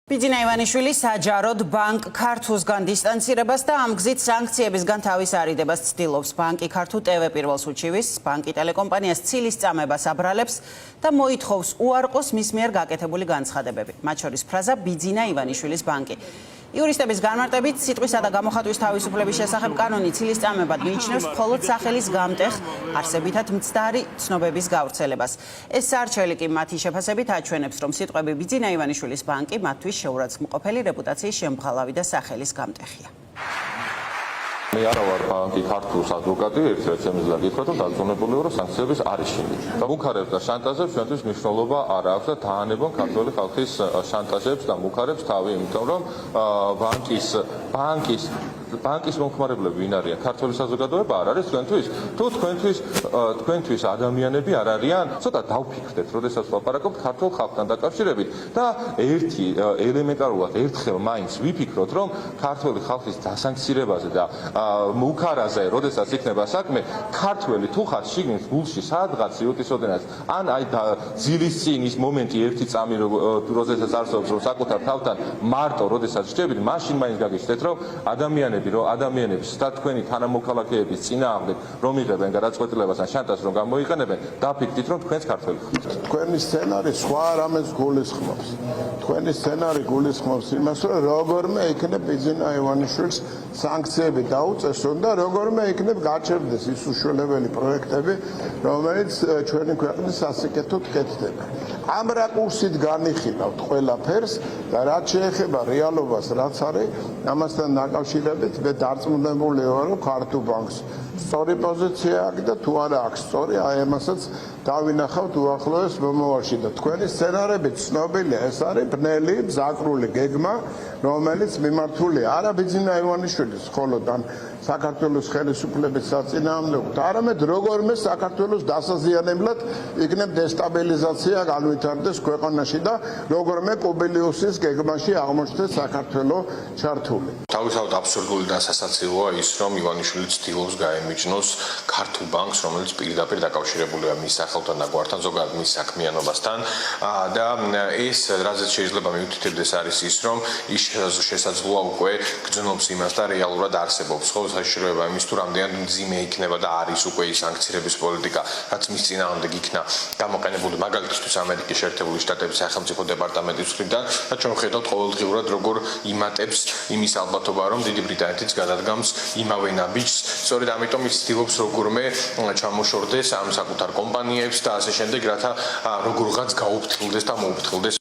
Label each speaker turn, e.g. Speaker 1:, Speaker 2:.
Speaker 1: ბიძინა ივანიშვილი საჯაროდ ბანკ ქართულსგან დისტანცირებას და ამ გზით სანქციებისგან თავის არიდებას ცდილობს. ბანკი ქართულ ტევ პირველს უჩივის, ბანკი ტელეკომპანიას ცილის წამებას აბრალებს და მოითხოვს უარყოს მის მიერ გაკეთებული განცხადებები. მათ შორის ფრაზა ბიძინა ივანიშვილის ბანკი. იურისტების განმარტებით სიტყვისა და გამოხატვის თავისუფლების შესახებ კანონი ცილის წამებად მიიჩნევს მხოლოდ სახელის გამტეხ არსებითად მცდარი ცნობების გავრცელებას. ეს სარჩელი კი მათი შეფასებით აჩვენებს, რომ სიტყვები ბიძინა ივანიშვილის ბანკი მათთვის შეურაცხმყოფელი რეპუტაციის შემღალავი და სახელის გამტეხია.
Speaker 2: მე არა ვარ ბანკი ქართულს ადვოკატი, ერთ-ერთ შემიძლია გითხრათ, რომ დარწმუნებული ვარ, რომ სანქციების არ იშინდი. და მუქარებს და შანტაჟებს ჩვენთვის მნიშვნელობა არ აქვს და დაანებონ ქართული ხალხის შანტაჟებს და მუქარებს თავი, იმიტომ რომ ბანკის მომხმარებლები ვინ არიან? ქართული საზოგადოება არ არის თქვენთვის? თუ თქვენთვის ადამიანები არ არიან, ცოტა დავფიქრდეთ, როდესაც ვლაპარაკობთ ქართულ ხალხთან დაკავშირებით და ელემენტარულად ერთხელ მაინც ვიფიქროთ, რომ ქართული ხალხის დასანქცირებაზე და მუქარაზე, როდესაც იქნება საქმე, ქართველი თუ ხარ შიგნით გულში სადღაც იუტისოდენაც, ან აი ძილის წინ ის მომენტი ერთი წამი როდესაც არსებობს, რომ საკუთარ თავთან მარტო როდესაც შევიდეთ, მაშინ მაინც გაგიჩნდეთ, რომ ადამიანებს და თქვენი თანამოქალაქეების წინააღმდეგ რომ იღებენ გადაწყვეტილებას ან შანტაჟს რომ გამოიყენებენ, დაფიქრდით, რომ თქვენს ქართველი ხართ.
Speaker 3: თქვენი სცენარი სხვა რამეს გულისხმობს. თქვენი სცენარი გულისხმობს იმას, რომ როგორმე იქნებ ბიძინა ივანიშვილს სანქციები დაუწესონ და როგორმე იქნებ გაჩერდეს ის უშველებელი პროექტები, რომელიც ჩვენი ქვეყნის სასიკეთოდ კეთდება. ამ რაკურსით განიხილავთ ყველაფერს და რაც შეეხება რეალობას, რაც არის, ამასთან დაკავშირებით მე დარწმუნებული ვარ, რომ ქართულ ბანკს სწორი პოზიცია აქვს და თუ არა აქვს სწორი, აი ამასაც დავინახავთ უახლოეს მომავალში და თქვენი სცენარები ცნობილია, ეს არის ბნელი, მზაკრული გეგმა, რომელიც მიმართულია არა ბიძინა ივანიშვილის, მხოლოდ ან საქართველოს ხელისუფლების საწინააღმდეგოდ, არამედ როგორმე საქართველოს დასაზიანებლად იქნებ დესტაბილიზაცია განვითარდეს ქვეყანაში და როგორმე კუბილიუსის გეგმაში აღმოჩნდეს საქართველო ჩართული.
Speaker 4: თავისთავად აბსურდული და სასაცილოა ის, რომ ივანიშვილი ცდილობს გაემიჯნოს ქართულ ბანკს, რომელიც პირდაპირ დაკავშირებულია მის სახელთან და გვართან, ზოგადად მის საქმიანობასთან და ეს რაზეც შეიძლება მიუთითებდეს არის ის, რომ ის შესაძლოა უკვე გრძნობს იმას და რეალურად არსებობს ხო საშიშროება იმის თუ რამდენად მძიმე იქნება და არის უკვე ის სანქციების პოლიტიკა, რაც მის წინააღმდეგ იქნა გამოყენებული მაგალითისთვის ამერიკის შეერთებული შტატების სახელმწიფო დეპარტამენტის მხრიდან და ჩვენ ვხედავთ ყოველდღიურად როგორ იმატებს იმის ალბათობა, რომ დიდი ბრიტანეთიც გადადგამს იმავე ნაბიჯს. სწორედ ამიტომ ის ცდილობს როგორმე ჩამოშორდეს ამ საკუთარ კომპანიებს და ასე შემდეგ, რათა როგორღაც გაუფრთხილდეს და მოუფრთხილდეს